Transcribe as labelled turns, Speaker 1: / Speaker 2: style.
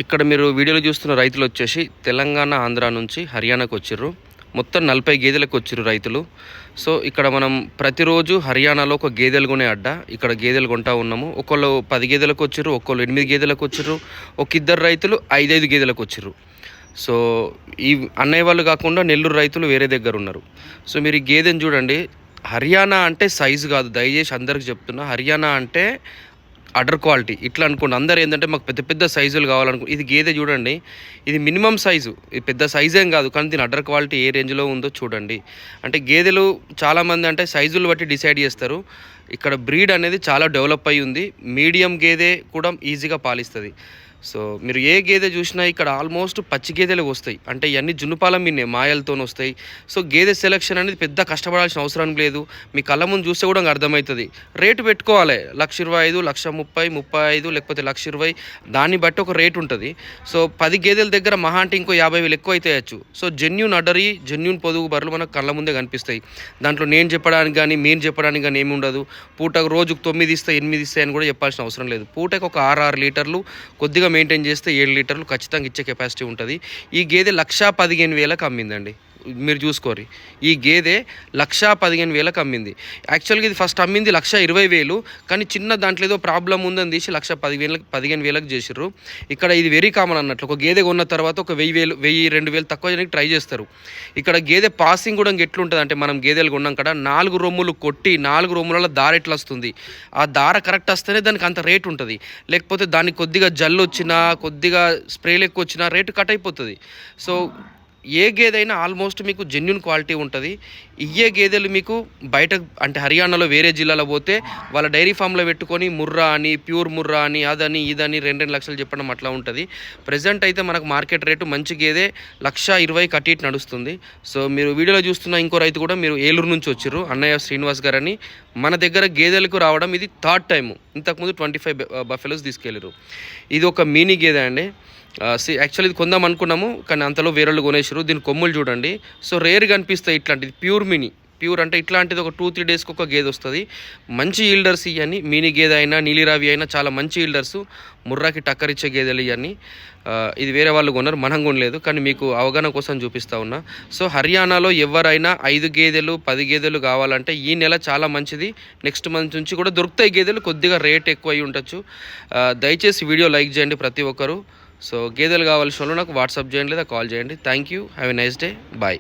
Speaker 1: ఇక్కడ మీరు వీడియోలో చూస్తున్న రైతులు వచ్చేసి తెలంగాణ, ఆంధ్ర నుంచి హర్యానాకు వచ్చిర్రు. మొత్తం 40 గేదెలకు వచ్చిర్రు రైతులు. సో ఇక్కడ మనం ప్రతిరోజు హర్యానాలో ఒక గేదెలు కొనే అడ్డ ఇక్కడ గేదెలు కొంటా ఉన్నాము. ఒకళ్ళు 10 గేదెలకు వచ్చిర్రు, ఒకళ్ళు 8 గేదెలకు వచ్చిర్రు, ఒక ఇద్దరు రైతులు 5 గేదెలకు వచ్చిర్రు. సో ఈ అన్నయ్య వాళ్ళు కాకుండా నెల్లూరు రైతులు వేరే దగ్గర ఉన్నారు. సో మీరు ఈ గేదెని చూడండి. హర్యానా అంటే సైజు కాదు, దయచేసి అందరికి చెప్తున్నా. హర్యానా అంటే అడర్ క్వాలిటీ. ఇట్లా అనుకోండి, అందరు ఏంటంటే మాకు పెద్ద పెద్ద సైజులు కావాలనుకో. ఇది గేదె చూడండి, ఇది మినిమం సైజు, ఇది పెద్ద సైజు ఏం కాదు, కానీ దీని అడర్ క్వాలిటీ ఏ రేంజ్లో ఉందో చూడండి. అంటే గేదెలు చాలామంది అంటే సైజులు బట్టి డిసైడ్ చేస్తారు. ఇక్కడ బ్రీడ్ అనేది చాలా డెవలప్ అయ్యి ఉంది. మీడియం గేదె కూడా ఈజీగా పాలిస్తుంది. సో మీరు ఏ గేదె చూసినా ఇక్కడ ఆల్మోస్ట్ పచ్చి గేదెలు వస్తాయి. అంటే ఇవన్నీ జున్నుపాలం మిన్నే మాయలతో వస్తాయి. సో గేదె సెలెక్షన్ అనేది పెద్ద కష్టపడాల్సిన అవసరం లేదు. మీ కళ్ళ ముందు చూస్తే కూడా అర్థమవుతుంది. రేటు పెట్టుకోవాలి, 1,25,000, 1,30,000, 35,000 లేకపోతే 1,20,000, దాన్ని బట్టి ఒక రేటు ఉంటుంది. సో 10 గేదెల దగ్గర మహా అంటే ఇంకో 50,000 ఎక్కువ అయితేయచ్చు. సో జెన్యూన్ అడరి, జెన్యూన్ పొదుగు బర్రెలు మనకు కళ్ళ ముందే కనిపిస్తాయి. దాంట్లో నేను చెప్పడానికి కానీ మీరు చెప్పడానికి కానీ ఏమి ఉండదు. పూటకు రోజుకు 9 ఇస్తాయి, 8 ఇస్తాయి అని కూడా చెప్పాల్సిన అవసరం లేదు. పూటకు ఒక 6 లీటర్లు కొద్దిగా మెయింటైన్ చేస్తే 7 లీటర్లు ఖచ్చితంగా ఇచ్చే కెపాసిటీ ఉంటుంది. ఈ గేదె 1,15,000కి అమ్మిందండి. మీరు చూసుకోరి, ఈ గేదె 1,15,000కి అమ్మింది. యాక్చువల్గా ఇది ఫస్ట్ అమ్మింది 1,20,000, కానీ చిన్న దాంట్లో ఏదో ప్రాబ్లం ఉందని తీసి 1,15,000 చేసిర్రు. ఇక్కడ ఇది వెరీ కామన్ అన్నట్లు. ఒక గేదె కొన్న తర్వాత ఒక 1,000-2,000 తక్కువ చేయడానికి ట్రై చేస్తారు. ఇక్కడ గేదె పాసింగ్ కూడా ఎట్లుంటుంది అంటే, మనం గేదెలు కొన్నాం కదా, 4 రొమ్ములు కొట్టి 4 రొమ్ములలో దార ఎట్లా వస్తుంది, ఆ దార కరెక్ట్ వస్తేనే దానికి అంత రేటు ఉంటుంది. లేకపోతే దానికి కొద్దిగా జల్లు వచ్చినా, కొద్దిగా స్ప్రేలు ఎక్కువ వచ్చినా రేటు కట్ అయిపోతుంది. సో ఏ గేదైనా ఆల్మోస్ట్ మీకు జెన్యున్ క్వాలిటీ ఉంటుంది. ఇయ్యే గేదెలు మీకు బయట అంటే హర్యానాలో వేరే జిల్లాలో పోతే వాళ్ళ డైరీ ఫామ్లో పెట్టుకొని ముర్రా అని, ప్యూర్ ముర్రా అని, అదని ఇదని 2 లక్షలు చెప్పడం అట్లా ఉంటుంది. ప్రజెంట్ అయితే మనకు మార్కెట్ రేటు మంచి గేదె 1,20,000 కట్టి నడుస్తుంది. సో మీరు వీడియోలో చూస్తున్న ఇంకో రైతు కూడా మీరు ఏలూరు నుంచి వచ్చారు, అన్నయ్య శ్రీనివాస్ గారు అని. మన దగ్గర గేదెలకు రావడం ఇది 3rd టైము. ఇంతకుముందు 25 బఫెలోస్ తీసుకెళ్ళారు. ఇది ఒక మినీ గేదె అండి. యాక్చువల్లీ ఇది కొందాం అనుకున్నాము, కానీ అంతలో వేరే వాళ్ళు కొనేసారు. దీని కొమ్ములు చూడండి. సో రేర్గా అనిపిస్తాయి ఇట్లాంటిది. ప్యూర్ మినీ, ప్యూర్ అంటే ఇట్లాంటిది ఒక 2-3 డేస్కి ఒక గేదె వస్తుంది. మంచి ఈల్డర్స్ ఇవన్నీ. మినీ గేదె అయినా నీలిరావి అయినా చాలా మంచి ఈల్డర్స్. ముర్రాకి టక్కర్ ఇచ్చే గేదెలు ఇవన్నీ. ఇది వేరే వాళ్ళు కొన్నారు, మనం కొనలేదు, కానీ మీకు అవగాహన కోసం చూపిస్తూ ఉన్నా. సో హర్యానాలో ఎవరైనా 5 గేదెలు 10 గేదెలు కావాలంటే ఈ నెల చాలా మంచిది. నెక్స్ట్ మంత్ నుంచి కూడా దొరుకుతాయి గేదెలు. కొద్దిగా రేట్ ఎక్కువ అయి ఉండొచ్చు. దయచేసి వీడియో లైక్ చేయండి ప్రతి ఒక్కరు. సో గేదెలు కావాల్సిన వాళ్ళు నాకు వాట్సాప్ చేయండి లేదా కాల్ చేయండి. Thank you. Have a nice day. Bye.